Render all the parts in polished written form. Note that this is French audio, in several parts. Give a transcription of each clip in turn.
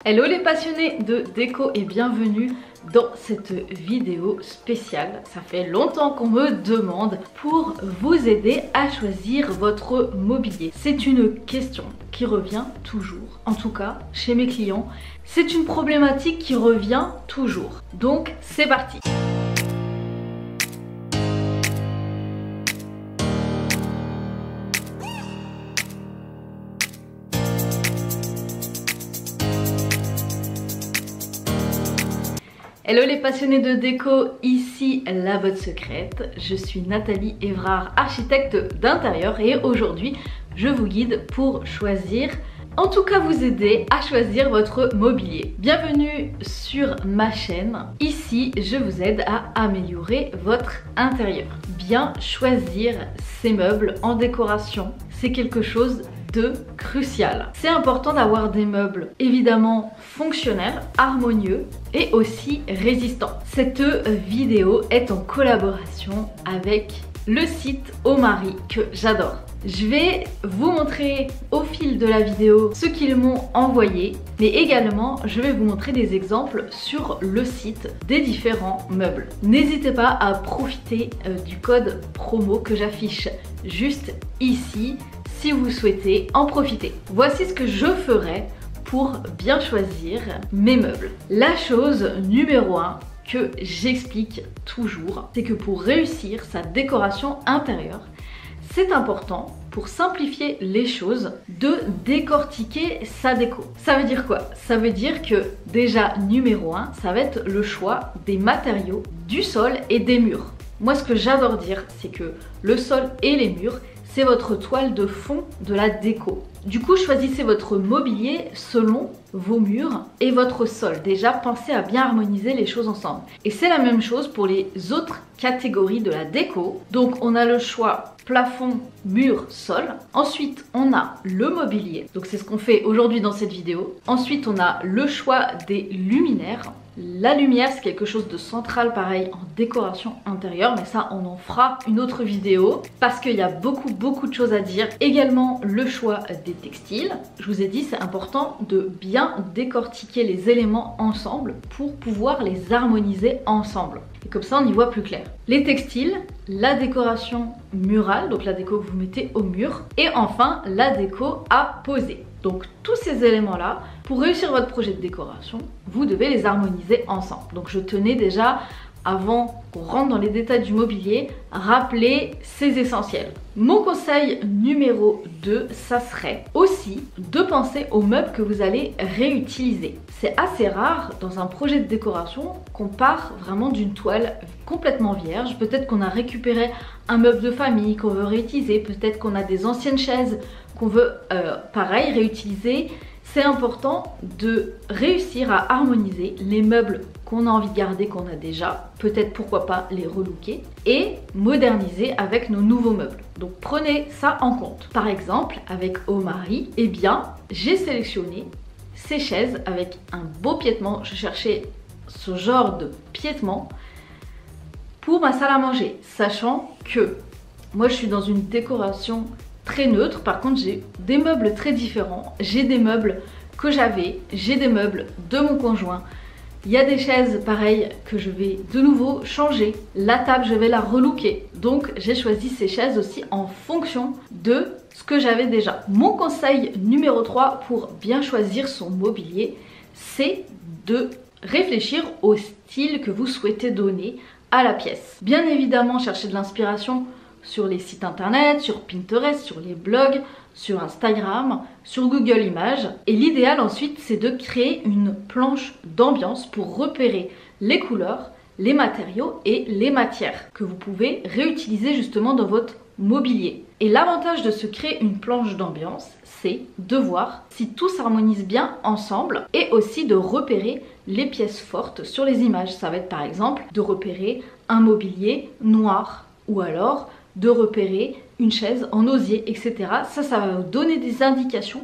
Hello les passionnés de déco et bienvenue dans cette vidéo spéciale. Ça fait longtemps qu'on me demande pour vous aider à choisir votre mobilier. C'est une question qui revient toujours, en tout cas chez mes clients. C'est une problématique qui revient toujours. Donc c'est parti. Hello les passionnés de déco, ici la botte secrète. Je suis Nathalie Évrard, architecte d'intérieur et aujourd'hui je vous guide pour choisir, en tout cas vous aider à choisir votre mobilier. Bienvenue sur ma chaîne. Ici je vous aide à améliorer votre intérieur. Bien choisir ses meubles en décoration, c'est quelque chose de crucial. C'est important d'avoir des meubles évidemment fonctionnels, harmonieux et aussi résistants. Cette vidéo est en collaboration avec le site Omari que j'adore. Je vais vous montrer au fil de la vidéo ce qu'ils m'ont envoyé, mais également je vais vous montrer des exemples sur le site des différents meubles. N'hésitez pas à profiter du code promo que j'affiche juste ici si vous souhaitez en profiter. Voici ce que je ferai pour bien choisir mes meubles. La chose numéro 1 que j'explique toujours, c'est que pour réussir sa décoration intérieure, c'est important, pour simplifier les choses, de décortiquer sa déco. Ça veut dire quoi? Ça veut dire que déjà numéro 1, ça va être le choix des matériaux, du sol et des murs. Moi ce que j'adore dire, c'est que le sol et les murs, c'est votre toile de fond de la déco. Du coup, choisissez votre mobilier selon vos murs et votre sol. Déjà, pensez à bien harmoniser les choses ensemble. Et c'est la même chose pour les autres catégories de la déco. Donc, on a le choix plafond, mur, sol. Ensuite, on a le mobilier. Donc, c'est ce qu'on fait aujourd'hui dans cette vidéo. Ensuite, on a le choix des luminaires. La lumière, c'est quelque chose de central, pareil, en décoration intérieure, mais ça, on en fera une autre vidéo parce qu'il y a beaucoup de choses à dire. Également, le choix des textiles. Je vous ai dit, c'est important de bien décortiquer les éléments ensemble pour pouvoir les harmoniser ensemble. Et comme ça, on y voit plus clair. Les textiles, la décoration murale, donc la déco que vous mettez au mur, et enfin, la déco à poser. Donc tous ces éléments-là, pour réussir votre projet de décoration, vous devez les harmoniser ensemble. Donc je tenais déjà, avant qu'on rentre dans les détails du mobilier, rappeler ces essentiels. Mon conseil numéro 2, ça serait aussi de penser aux meubles que vous allez réutiliser. C'est assez rare dans un projet de décoration qu'on part vraiment d'une toile complètement vierge. Peut-être qu'on a récupéré un meuble de famille qu'on veut réutiliser, peut-être qu'on a des anciennes chaises qu'on veut pareil réutiliser. C'est important de réussir à harmoniser les meubles qu'on a envie de garder, qu'on a déjà, peut-être pourquoi pas les relooker et moderniser avec nos nouveaux meubles. Donc prenez ça en compte. Par exemple, avec Omari, eh bien, j'ai sélectionné ces chaises avec un beau piétement. Je cherchais ce genre de piétement pour ma salle à manger, sachant que moi je suis dans une décoration très neutre. Par contre, j'ai des meubles très différents. J'ai des meubles que j'avais, j'ai des meubles de mon conjoint. Il y a des chaises pareilles que je vais de nouveau changer. La table, je vais la relooker. Donc, j'ai choisi ces chaises aussi en fonction de ce que j'avais déjà. Mon conseil numéro 3 pour bien choisir son mobilier, c'est de réfléchir au style que vous souhaitez donner à la pièce. Bien évidemment, chercher de l'inspiration sur les sites internet, sur Pinterest, sur les blogs, sur Instagram, sur Google Images. Et l'idéal ensuite, c'est de créer une planche d'ambiance pour repérer les couleurs, les matériaux et les matières que vous pouvez réutiliser justement dans votre mobilier. Et l'avantage de se créer une planche d'ambiance, c'est de voir si tout s'harmonise bien ensemble et aussi de repérer les pièces fortes sur les images. Ça va être par exemple de repérer un mobilier noir ou alors de repérer une chaise en osier, etc. Ça va vous donner des indications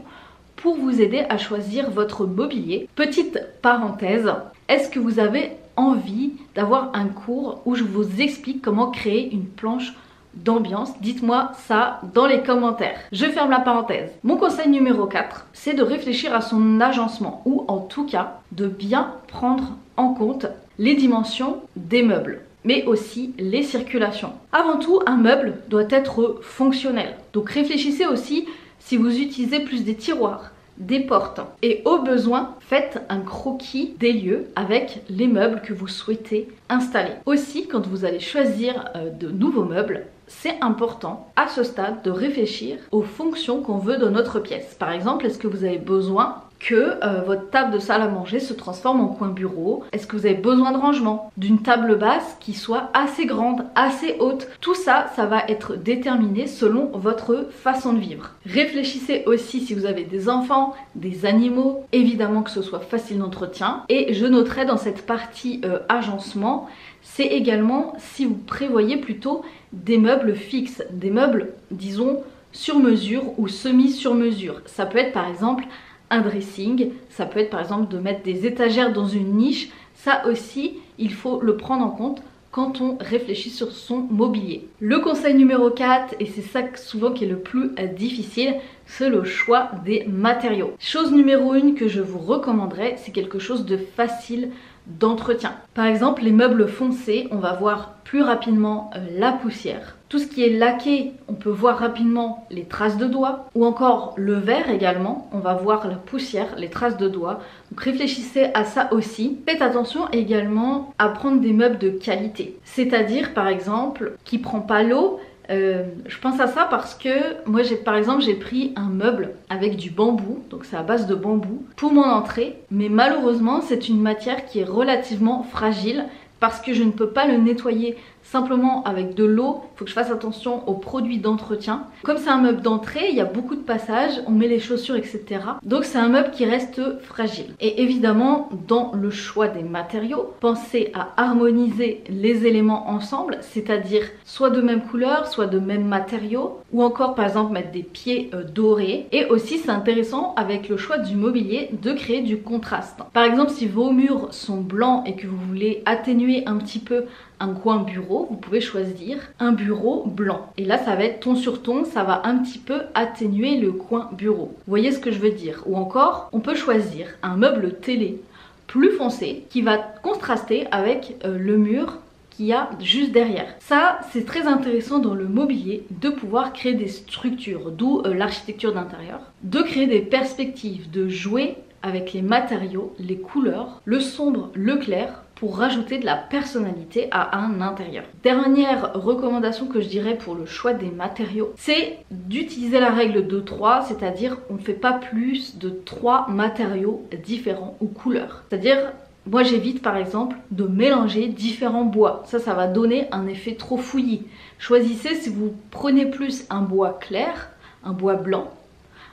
pour vous aider à choisir votre mobilier. Petite parenthèse, est-ce que vous avez envie d'avoir un cours où je vous explique comment créer une planche d'ambiance? Dites-moi ça dans les commentaires. Je ferme la parenthèse. Mon conseil numéro 4, c'est de réfléchir à son agencement ou en tout cas de bien prendre en compte les dimensions des meubles, mais aussi les circulations. Avant tout, un meuble doit être fonctionnel. Donc réfléchissez aussi si vous utilisez plus des tiroirs, des portes. Et au besoin, faites un croquis des lieux avec les meubles que vous souhaitez installer. Aussi, quand vous allez choisir de nouveaux meubles, c'est important à ce stade de réfléchir aux fonctions qu'on veut dans notre pièce. Par exemple, est-ce que vous avez besoin que votre table de salle à manger se transforme en coin bureau? Est-ce que vous avez besoin de rangement? D'une table basse qui soit assez grande, assez haute? Tout ça, ça va être déterminé selon votre façon de vivre. Réfléchissez aussi si vous avez des enfants, des animaux, évidemment que ce soit facile d'entretien. Et je noterai dans cette partie agencement, c'est également si vous prévoyez plutôt des meubles fixes, des meubles, disons, sur mesure ou semi-sur mesure. Ça peut être par exemple un dressing, ça peut être par exemple de mettre des étagères dans une niche. Ça aussi, il faut le prendre en compte quand on réfléchit sur son mobilier. Le conseil numéro 4, et c'est ça souvent qui est le plus difficile, c'est le choix des matériaux. Chose numéro 1 que je vous recommanderais, c'est quelque chose de facile d'entretien. Par exemple, les meubles foncés, on va voir plus rapidement la poussière. Tout ce qui est laqué, on peut voir rapidement les traces de doigts. Ou encore le verre également, on va voir la poussière, les traces de doigts. Donc réfléchissez à ça aussi. Faites attention également à prendre des meubles de qualité. C'est-à-dire par exemple qui prend pas l'eau. Je pense à ça parce que moi par exemple j'ai pris un meuble avec du bambou, donc c'est à base de bambou pour mon entrée, mais malheureusement c'est une matière qui est relativement fragile parce que je ne peux pas le nettoyer simplement avec de l'eau. Il faut que je fasse attention aux produits d'entretien. Comme c'est un meuble d'entrée, il y a beaucoup de passages, on met les chaussures, etc. Donc c'est un meuble qui reste fragile. Et évidemment, dans le choix des matériaux, pensez à harmoniser les éléments ensemble, c'est-à-dire soit de même couleur, soit de même matériaux, ou encore par exemple mettre des pieds dorés. Et aussi c'est intéressant avec le choix du mobilier de créer du contraste. Par exemple, si vos murs sont blancs et que vous voulez atténuer un petit peu un coin bureau, vous pouvez choisir un bureau blanc. Et là, ça va être ton sur ton, ça va un petit peu atténuer le coin bureau. Vous voyez ce que je veux dire? Ou encore, on peut choisir un meuble télé plus foncé qui va contraster avec le mur qu'il y a juste derrière. Ça, c'est très intéressant dans le mobilier de pouvoir créer des structures, d'où l'architecture d'intérieur, de créer des perspectives, de jouer avec les matériaux, les couleurs, le sombre, le clair, pour rajouter de la personnalité à un intérieur. Dernière recommandation que je dirais pour le choix des matériaux, c'est d'utiliser la règle de 3, c'est-à-dire on ne fait pas plus de 3 matériaux différents ou couleurs. C'est-à-dire, moi j'évite par exemple de mélanger différents bois. Ça va donner un effet trop fouillis. Choisissez si vous prenez plus un bois clair, un bois blanc,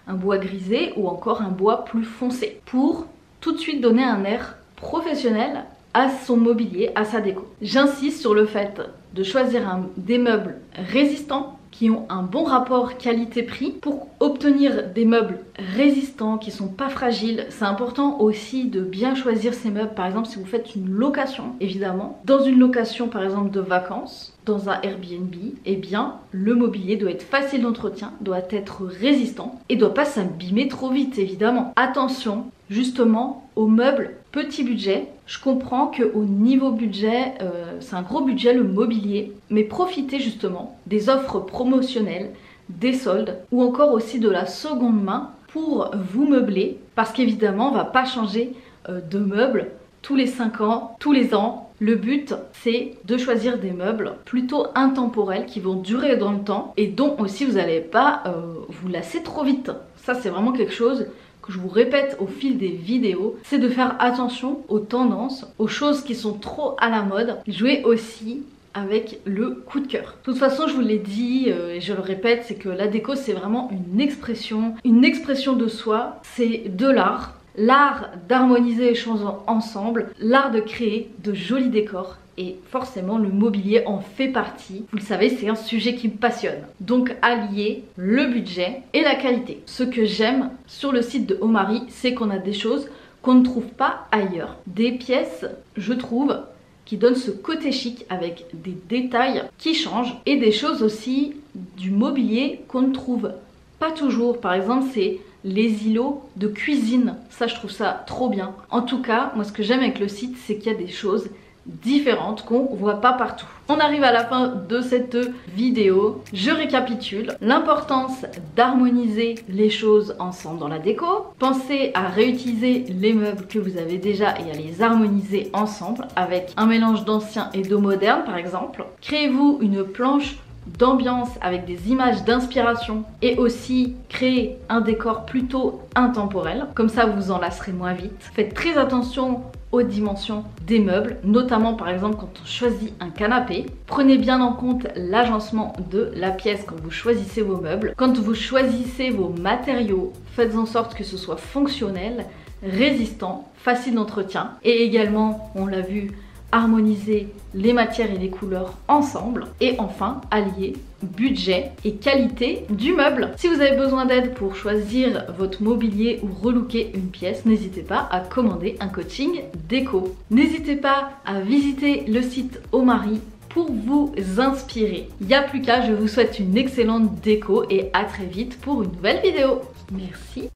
un bois grisé ou encore un bois plus foncé pour tout de suite donner un air professionnel à son mobilier, à sa déco. J'insiste sur le fait de choisir des meubles résistants qui ont un bon rapport qualité-prix. Pour obtenir des meubles résistants qui sont pas fragiles, c'est important aussi de bien choisir ces meubles. Par exemple, si vous faites une location, évidemment, dans une location par exemple de vacances, dans un Airbnb, eh bien le mobilier doit être facile d'entretien, doit être résistant et doit pas s'abîmer trop vite évidemment. Attention justement aux meubles petit budget. Je comprends qu'au niveau budget, c'est un gros budget le mobilier, mais profitez justement des offres promotionnelles, des soldes ou encore aussi de la seconde main pour vous meubler, parce qu'évidemment on va pas changer de meubles tous les 5 ans, tous les ans. Le but, c'est de choisir des meubles plutôt intemporels qui vont durer dans le temps et dont aussi vous n'allez pas vous lasser trop vite. Ça, c'est vraiment quelque chose que je vous répète au fil des vidéos, c'est de faire attention aux tendances, aux choses qui sont trop à la mode. Jouer aussi avec le coup de cœur. De toute façon, je vous l'ai dit et je le répète, c'est que la déco, c'est vraiment une expression de soi, c'est de l'art. L'art d'harmoniser les choses ensemble, l'art de créer de jolis décors et forcément le mobilier en fait partie. Vous le savez, c'est un sujet qui me passionne. Donc allier le budget et la qualité. Ce que j'aime sur le site de Omari, c'est qu'on a des choses qu'on ne trouve pas ailleurs. Des pièces, je trouve, qui donne ce côté chic avec des détails qui changent et des choses aussi du mobilier qu'on ne trouve pas toujours. Par exemple, c'est les îlots de cuisine. Ça, je trouve ça trop bien. En tout cas, moi, ce que j'aime avec le site, c'est qu'il y a des choses différentes qu'on voit pas partout. On arrive à la fin de cette vidéo. Je récapitule l'importance d'harmoniser les choses ensemble dans la déco. Pensez à réutiliser les meubles que vous avez déjà et à les harmoniser ensemble avec un mélange d'ancien et de moderne par exemple. Créez-vous une planche d'ambiance avec des images d'inspiration et aussi créer un décor plutôt intemporel. Comme ça, vous en lasserez moins vite. Faites très attention aux dimensions des meubles, notamment par exemple quand on choisit un canapé. Prenez bien en compte l'agencement de la pièce quand vous choisissez vos meubles. Quand vous choisissez vos matériaux, faites en sorte que ce soit fonctionnel, résistant, facile d'entretien. Et également, on l'a vu, harmoniser les matières et les couleurs ensemble. Et enfin, allier budget et qualité du meuble. Si vous avez besoin d'aide pour choisir votre mobilier ou relooker une pièce, n'hésitez pas à commander un coaching déco. N'hésitez pas à visiter le site Omari pour vous inspirer. Il n'y a plus qu'à, je vous souhaite une excellente déco et à très vite pour une nouvelle vidéo. Merci.